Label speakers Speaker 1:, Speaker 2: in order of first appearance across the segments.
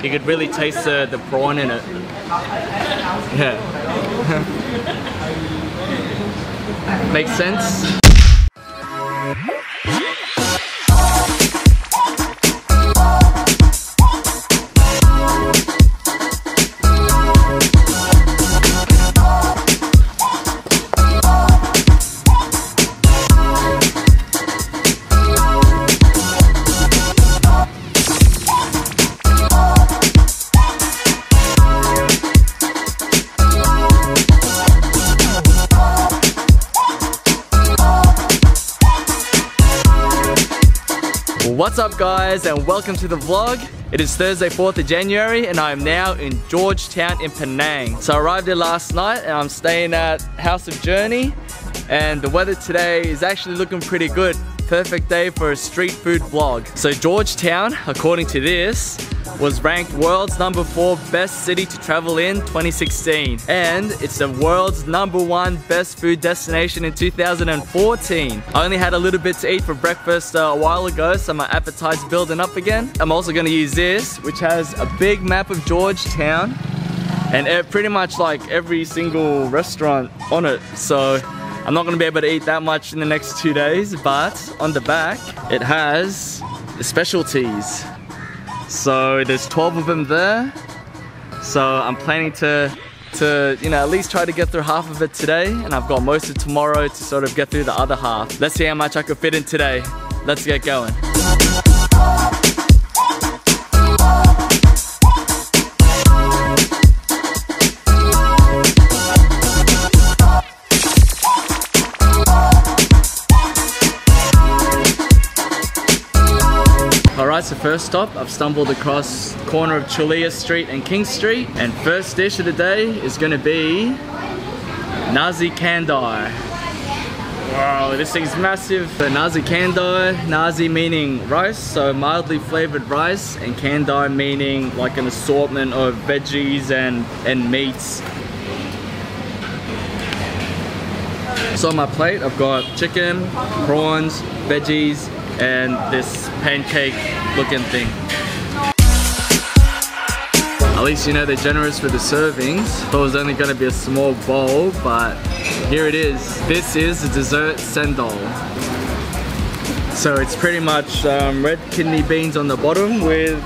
Speaker 1: you could really taste the prawn in it. Yeah. Makes sense? What's up guys, and welcome to the vlog. It is Thursday 4th of January and I am now in Georgetown in Penang. So I arrived there last night and I'm staying at House of Journey, and the weather today is actually looking pretty good. Perfect day for a street food vlog. So Georgetown, according to this, was ranked world's #4 best city to travel in 2016, and it's the world's #1 best food destination in 2014. I only had a little bit to eat for breakfast a while ago, so my appetite's building up again. I'm also going to use this, which has a big map of Georgetown and pretty much like every single restaurant on it. So I'm not going to be able to eat that much in the next 2 days, but on the back it has the specialties. So there's 12 of them there. So I'm planning to at least try to get through half of it today, and I've got most of tomorrow to sort of get through the other half. Let's see how much I could fit in today. Let's get going. Alright, so first stop, I've stumbled across the corner of Chulia Street and King Street, and first dish of the day is going to be nasi kandai. Wow, this thing's massive. So nasi kandai, nasi meaning rice, so mildly flavored rice, and kandai meaning like an assortment of veggies and meats. So on my plate I've got chicken, prawns, veggies, and this pancake looking thing. At least you know they're generous with the servings. Thought it was only going to be a small bowl, but here it is. This is the dessert sendol. So it's pretty much red kidney beans on the bottom with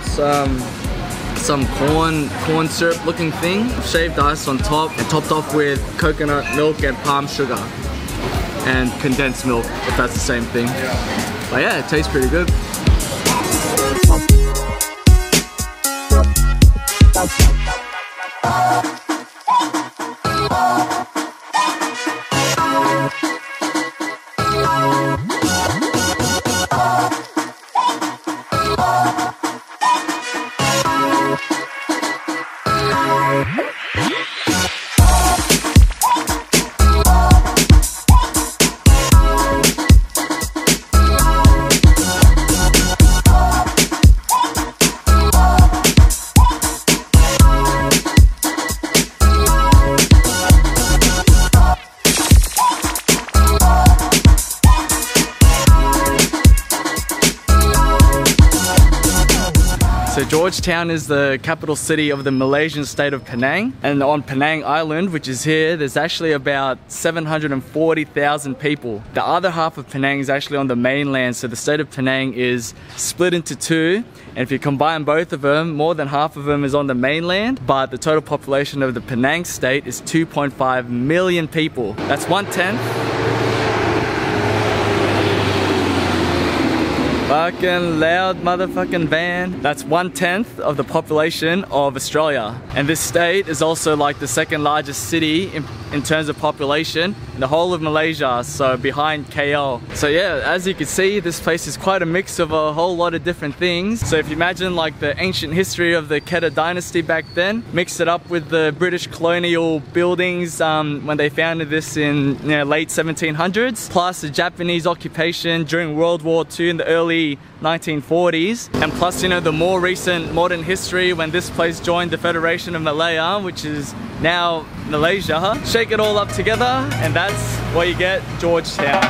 Speaker 1: some corn syrup looking thing, shaved ice on top, and topped off with coconut milk and palm sugar and condensed milk, if that's the same thing. But yeah, it tastes pretty good. So Georgetown is the capital city of the Malaysian state of Penang, and on Penang Island, which is here, there's actually about 740,000 people. The other half of Penang is actually on the mainland, so the state of Penang is split into two, and if you combine both of them, more than half of them is on the mainland, but the total population of the Penang state is 2.5 million people. That's 1/10. Fucking loud motherfucking van. That's 1/10 of the population of Australia. And this state is also like the second largest city in terms of population in the whole of Malaysia, so behind KL. So yeah, as you can see, this place is quite a mix of a whole lot of different things. So if you imagine like the ancient history of the Kedah dynasty back then, mix it up with the British colonial buildings when they founded this in late 1700s, plus the Japanese occupation during World War II in the early 1940s, and plus the more recent modern history when this place joined the Federation of Malaya, which is now Malaysia. Shake it all up together and that's what you get, Georgetown.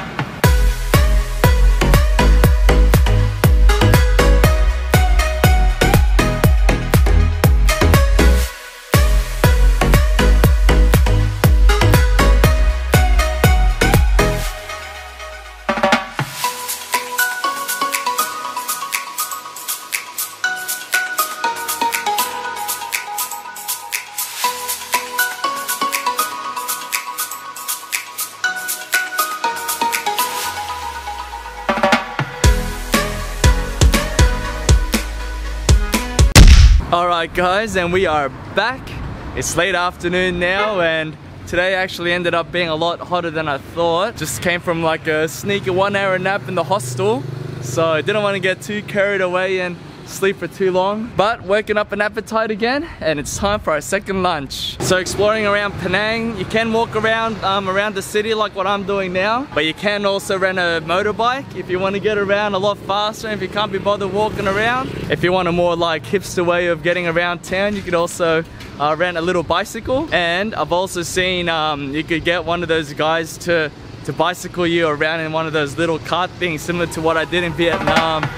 Speaker 1: Alright guys, and we are back. It's late afternoon now, and today actually ended up being a lot hotter than I thought. Just came from like a sneaky 1 hour nap in the hostel, so I didn't want to get too carried away and sleep for too long. But waking up an appetite again, and it's time for our second lunch. So exploring around Penang, you can walk around around the city like what I'm doing now, but you can also rent a motorbike if you want to get around a lot faster and if you can't be bothered walking around. If you want a more like hipster way of getting around town, you could also rent a little bicycle. And I've also seen you could get one of those guys to bicycle you around in one of those little cart things, similar to what I did in Vietnam.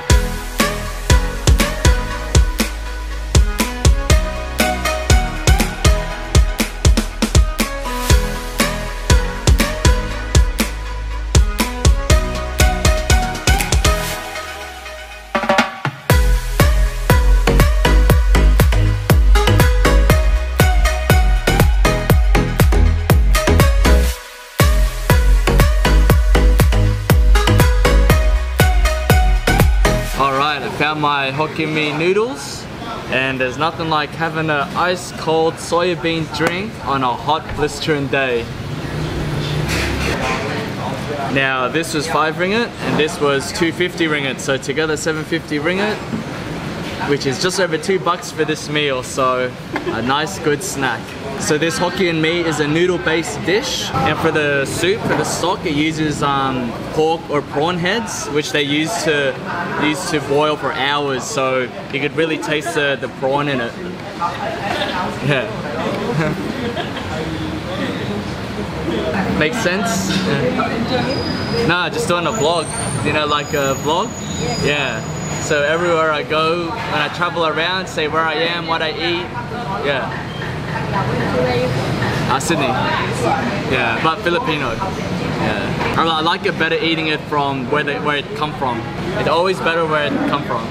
Speaker 1: Found my Hokkien noodles, and there's nothing like having an ice cold soybean drink on a hot blistering day. Now this was 5 ringgit and this was 250 ringgit, so together 750 ringgit, which is just over $2 for this meal, so a nice good snack. So this Hokkien mee is a noodle based dish, and for the soup, for the stock, it uses pork or prawn heads, which they use to boil for hours, so you could really taste the prawn in it. Yeah. Makes sense? Yeah. Nah, just doing a vlog, you know, like a vlog? Yeah. So everywhere I go, when I travel around, say where I am, what I eat. Yeah. Sydney. Yeah, but Filipino. Yeah. I like it better eating it from where it come from. It's always better where it come from.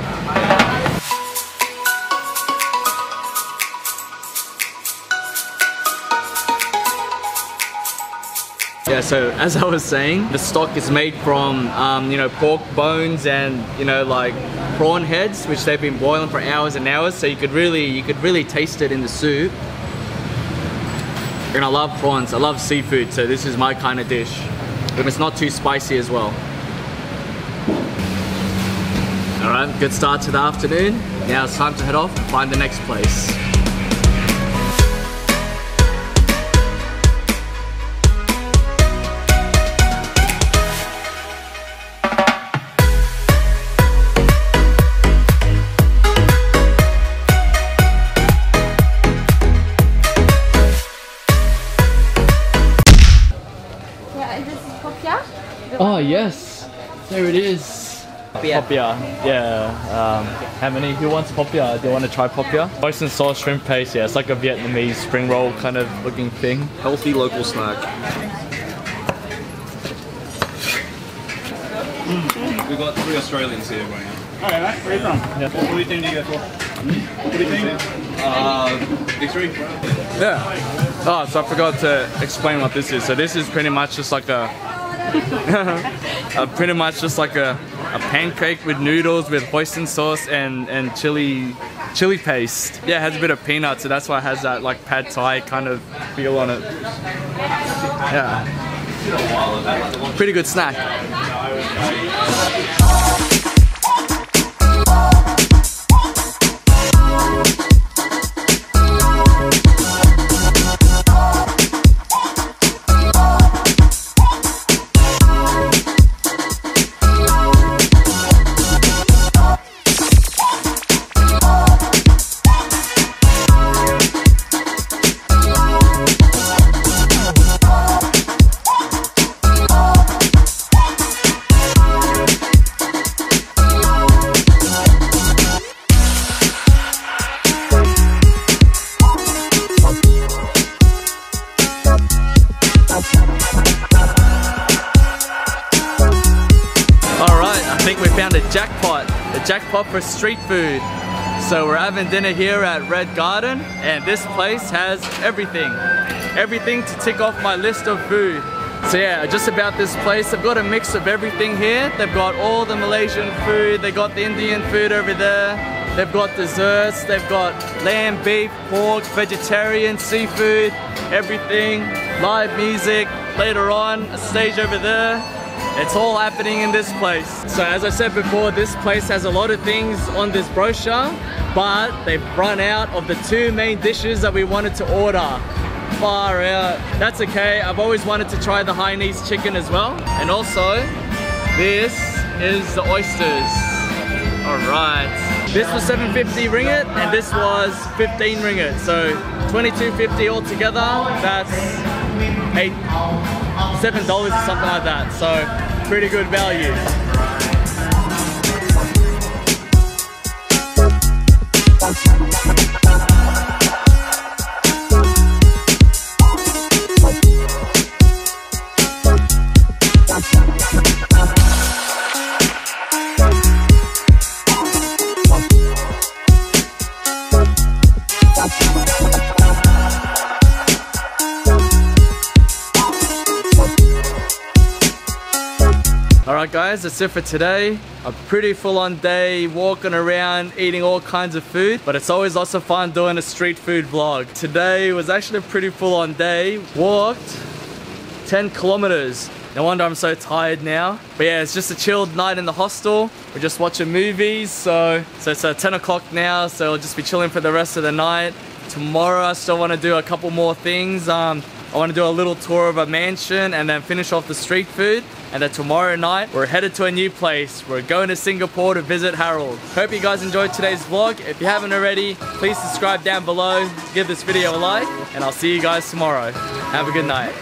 Speaker 1: Yeah, so as I was saying, the stock is made from you know, pork bones and, you know, like prawn heads, which they've been boiling for hours and hours, so you could really taste it in the soup. And I love prawns, I love seafood, so this is my kind of dish. But it's not too spicy as well. Alright, good start to the afternoon. Now it's time to head off and find the next place. Oh yes, there it is. Popiah. Yeah. How many? Who wants popiah? Do you want to try popiah? Oyster sauce, shrimp paste. Yeah, it's like a Vietnamese spring roll kind of looking thing.
Speaker 2: Healthy local snack. We've got 3 Australians here right now.
Speaker 3: Okay, mate. Where are you from?
Speaker 2: Yeah. What do you think do you go for? What do you think? Victory.
Speaker 1: Yeah. Oh, so I forgot to explain what this is. So this is pretty much just like a pancake with noodles with hoisin sauce and chili paste. Yeah, it has a bit of peanut, so that's why it has that like pad thai kind of feel on it. Yeah, pretty good snack. The jackpot for street food. So we're having dinner here at Red Garden, and this place has everything to tick off my list of food. So yeah, just about this place, they've got a mix of everything here. They've got all the Malaysian food, they got the Indian food over there, They've got desserts, they've got lamb, beef, pork, vegetarian, seafood, everything. Live music, later on, a stage over there. It's all happening in this place. So as I said before, this place has a lot of things on this brochure, but they've run out of the 2 main dishes that we wanted to order. Far out. That's okay, I've always wanted to try the Hainese chicken as well. And also, this is the oysters. Alright. This was 750 ringgit and this was 15 ringgit. So 22.50 altogether. That's $7 or something like that. So pretty good value. Alright guys, that's it for today. A pretty full-on day, walking around, eating all kinds of food, but it's always lots of fun doing a street food vlog. Today was actually a pretty full-on day. Walked 10 kilometers. No wonder I'm so tired now. But yeah, it's just a chilled night in the hostel. We're just watching movies, so it's 10 o'clock now, so I'll just be chilling for the rest of the night. Tomorrow I still want to do a couple more things. I want to do a little tour of a mansion and then finish off the street food. And then tomorrow night, we're headed to a new place. We're going to Singapore to visit Harold. Hope you guys enjoyed today's vlog. If you haven't already, please subscribe down below, give this video a like, and I'll see you guys tomorrow. Have a good night.